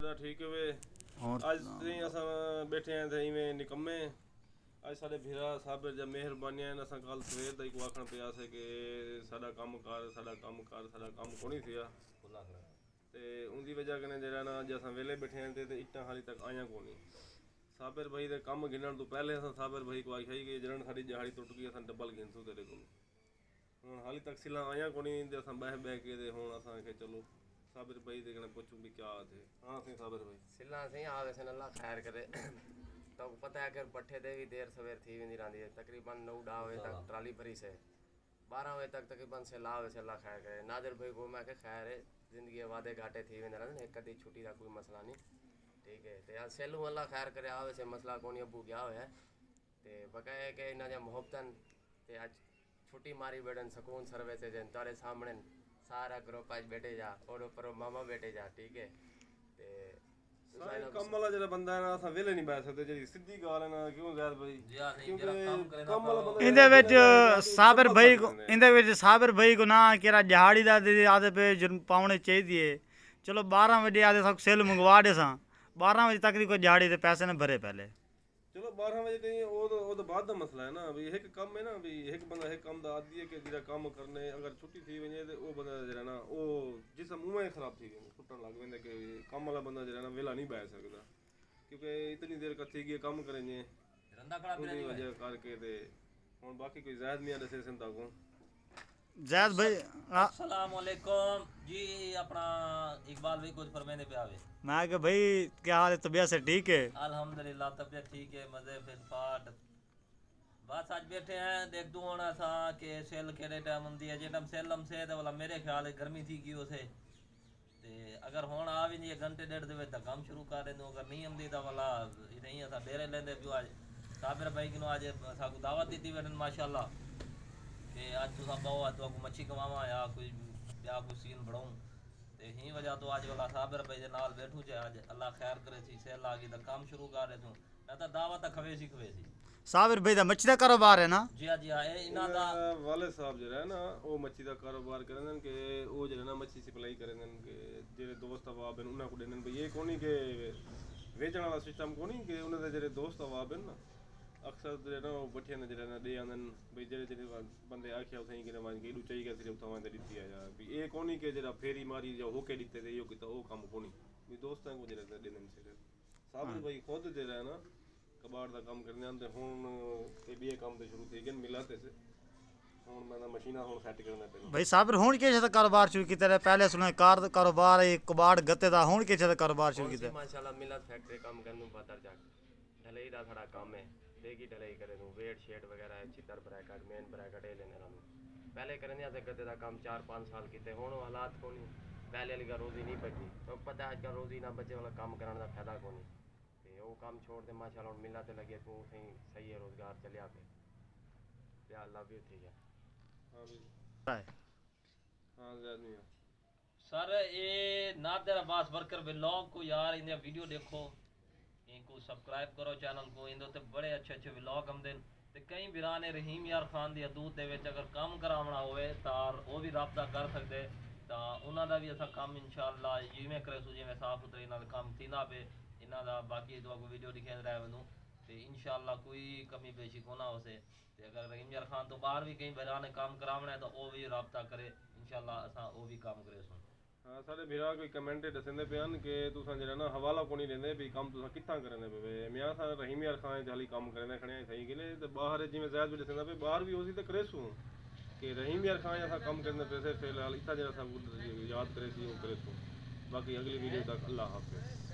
ਸਾਡਾ ਠੀਕ ਹੋਵੇ। और ਅੱਜ ਤੁਸੀਂ ਅਸਾਂ ਬੈਠੇ ਆਂ ਤੇ ਇਵੇਂ ਨਿਕੰਮੇ ਅੱਜ ਸਾਡੇ ਵੀਰਾ ਸਾਹਿਬ ਦੀ ਮਿਹਰਬਾਨੀਆਂ ਨੇ ਅਸਾਂ ਕੱਲ ਸਵੇਰ ਦਾ ਹੀ ਕੋ ਆਖਣ ਪਿਆ ਸੀ ਕਿ ਸਾਡਾ ਕੰਮ ਕੋਣੀ ਸੀਗਾ ਤੇ ਉਹਦੀ ਵਜ੍ਹਾ ਕਨੇ ਜਿਹੜਾ ਨਾ ਅੱਜ ਅਸਾਂ ਵੇਲੇ ਬੈਠੇ ਆਂ ਤੇ ਇੱਟਾਂ ਹਾਲੀ ਤੱਕ ਆਈਆਂ ਕੋਣੀ। ਸਾਬਰ ਭਾਈ ਦੇ ਕੰਮ ਗਿਣਨ ਤੋਂ ਪਹਿਲੇ ਅਸਾਂ ਸਾਬਰ ਭਾਈ ਕੋ ਆਖਿਆ ਕਿ ਜਿਹੜਾ ਸਾਡੀ ਦਿਹਾੜੀ ਟੁੱਟ ਗਈ ਅਸਾਂ ਡਬਲ ਗਿਣਸੂ ਤੇਰੇ ਕੋਲ। ਹੁਣ ਹਾਲੀ ਤੱਕ ਸਿਲਾਂ ਆਈਆਂ ਕੋਣੀ ਤੇ ਅਸਾਂ ਬਹਿ ਕੇ ਤੇ ਹੁਣ असां के चलो साबिर भाई दे कने पूछूं भी क्या थे। हां सही साबिर भाई सिला सही आवे से अल्लाह खैर करे। तो पता है कि पट्ठे दे भी देर सवेर थी वेंदी रहंदी है तकरीबन 9:30 बजे तक ट्राली भरी से 12 बजे तक तकरीबन से लावे से अल्लाह खैर करे। नादिर भाई को मैं के खैर है जिंदगी वादे घाटे थी वेंदे रहंदे एक कदी छुट्टी दा कोई मसला नहीं ठीक है। ते सेलू अल्लाह खैर करे आवे से मसला कोनी अबू गया होया ते बकाया के इना जे मोहब्बतन ते आज छुट्टी मारी बैठन सुकून सर्वे से जन तारे सामने सारा ग्रुप आज बैठे जा और ऊपर मामा बैठे जा ठीक है। ते ਕੰਮ ਵਾਲਾ ਜਿਹੜਾ ਬੰਦਾ ਹੈ ਨਾ ਅਸਾਂ ਵੇਲੇ ਨਹੀਂ ਬੈਠ ਸਕਦੇ ਜਿਹੜੀ ਸਿੱਧੀ ਗੱਲ ਹੈ ਨਾ ਕਿਉਂ ਜ਼ੈਦ ਭਾਈ ਕਿਉਂਕਿ ਕੰਮ ਵਾਲਾ ਬੰਦਾ ਇਹਦੇ ਵਿੱਚ ਸਾਬਰ ਭਾਈ ਕੋ ਨਾ ਕਿਹੜਾ ਦਿਹਾੜੀ ਦਾ ਦੇ ਆਦੇ ਪੇ ਪਾਉਣੇ ਚਾਹੀਦੀ ਏ। ਚਲੋ 12 ਵਜੇ ਆਦੇ ਸਭ ਸੇਲ ਮੰਗਵਾ ਦੇ ਸਾਂ 12 ਵਜੇ ਤੱਕ ਦੀ ਕੋਈ ਦਿਹਾੜੀ ਦੇ ਪੈਸੇ ਨੇ ਭਰੇ ਪਹਿਲੇ। ਚਲੋ 12 ਵਜੇ ਤੇ ਉਹ ਤਾਂ ਬਾਅਦ ਦਾ ਮਸਲਾ ਹੈ ਨਾ ਵੀ ਇੱਕ ਕੰਮ ਹੈ ਨਾ ਵੀ ਇੱਕ ਬੰਦਾ ਇੱਕ ਕੰਮ ਦਾ ਆਦੀ ਹੈ ਕਿ ਜਿਹੜਾ ਕੰਮ ਕਰਨੇ ਅਗਰ ਛੁੱਟੀ ਥੀ ਵਜੇ ਤੇ ਉਹ ਬੰਦਾ ਜਿਹੜਾ ਨਾ ਉਹ ਜਿਸ ਮੂੰਹ ਹੀ ਖਰਾਬ ਥੀ ਗਏ ਟੁੱਟਣ ਲੱਗ ਪੈਂਦਾ ਕਿ ਕੰਮ ਵਾਲਾ ਬੰਦਾ ਜਿਹੜਾ ਨਾ ਵੇਲਾ ਨਹੀਂ ਬੈਠ ਸਕਦਾ ਕਿਉਂਕਿ ਇਤਨੀ ਦੇਰ ਕੱਥੀ ਗਈ ਕੰਮ ਕਰਨੇ ਰੰਦਾ ਖੜਾ ਉਹਦੀ ਵਜ੍ਹਾ ਕਰਕੇ ਤੇ ਹੁਣ ਬਾਕੀ ਕੋਈ ਜ਼ਾਇਦ ਨਹੀਂ ਦੱਸੇ ਸਿੰਦਾ ਕੋ ज़ैद भाई अस्सलाम वालेकुम जी अपना इकबाल भाई कुछ फरमाने पे आवे। मैं कि भाई क्या हाल है तबीयत से ठीक है? अल्हम्दुलिल्लाह तबीयत ठीक है मजे फिर फाट बस आज बैठे हैं देख दू होना था कि सेल केड़े टाइम हुंदी है जे टाइम सेल हम से वाला मेरे ख्याल है गर्मी थी की उसे ते अगर हुन आ भी नहीं घंटे डेढ़ दे तक काम शुरू कर देंदो अगर नहीं आंदी ता वाला नहीं असा डेरे लेंदे पियो आज साबिर भाई की आज असा को दावत दी वठन माशाअल्लाह कि आज तुसा बहु तो को मच्छी कमावा या कोई या कोई सीन बढ़ाऊं ते ही वजह तो आज वाला साबिर भाई दे नाल बैठू जे आज अल्लाह खैर करे सी सेल आ गई ता काम शुरू कर दे तू ना ता दावत खवे सी साबिर भाई दा मच्छी दा कारोबार है ना? जी हां ए इना दा वाले साहब जो है ना वो मच्छी दा कारोबार करन के वो जो है ना मच्छी सप्लाई करन के जेरे दोस्त अवाब हैं उन्हां को देन भाई ये कोनी के वेचण वाला सिस्टम कोनी के उन्हां दे जेरे दोस्त अवाब हैं ना अक्सर जो ना बठे ने जो ना दे आंदन भाई जेरे बंदे आख्या उथे कि वन के चाहिए कि सिर्फ तवा दे दित्ती है भी ये कोनी के जेरा फेरी मारी जो होके दित्ते ते यो किता वो काम कोनी भी दोस्तां को जेरे देन सिर्फ साबिर भाई खुद जे है ना कबाड़ दा काम करने आंदे हुन ते बी काम ते शुरू थे गन मिलाते से हुन मैं मशीना हुन सेट करना पे भाई साबिर हुन के दा कारोबार शुरू कीता रे पहले सुने कार कारोबार है कबाड़ गत्ते दा हुन के दा कारोबार शुरू कीता माशाल्लाह मिलत फैक्ट्री काम करनु बदर जा ढलाई दा थोड़ा काम है देगी ढलाई करे नु वेट शेड वगैरह चितर ब्रैकेट मेन ब्रैकेट ए लेने रानू पहले करने आते गद्दे दा काम 4-5 साल कीते हुन हालात कोनी पहले वाली का रोजी नहीं बची तो पता आज का रोजी ना बचे वाला काम करने दा फायदा कोनी ते वो काम छोड़ दे माशाल्लाह हुन मिलत लगे तू सही है रोजगार चलिया पे या अल्लाह भी ठीक है। हां भी हां ज़्यादा नहीं सर ये नादिर अब्बास वर्कर व्लॉग को यार इन वीडियो देखो इनको सब्सक्राइब करो चैनल को इन ते बड़े अच्छे व्लॉग आंदे ते कई वीराने रहीम यार खान दी हदूद दे विच अगर काम करावना होवे तार वो भी राबता कर सकदे ता उन्हां दा भी असा काम इंशाअल्लाह जिवें करे सो जिवें साफ सुथरे इन्हां दा काम थींदा पे इन्हां दा बाकी तो को वीडियो दिखे रहे वनु ते इंशाअल्लाह कोई कमी पेशी कोना होसे ते अगर रहीम यार खान तो बाहर भी कई वीराने काम करावना है तो वो भी राबता करे इंशाअल्लाह असा वो भी काम करे सो। हाँ सारे भीरा कोई कमेंट दसंदे पे कि तुसा जरा ना हवाला कोनी लेंदे भी काम तुसा कित्थां करने पे मैं सा रहीम यार खान हाली काम करने खड़े सही गले ते बाहर जिवें ज़ायद भी दसंदा पे बाहर भी उसी ते करेसू कि रहीम यार खान ऐसा काम करने पे फिलहाल इतना जरा सा याद करे सी वो करेसू बाकी अगली वीडियो तक अल्लाह हाफिज़।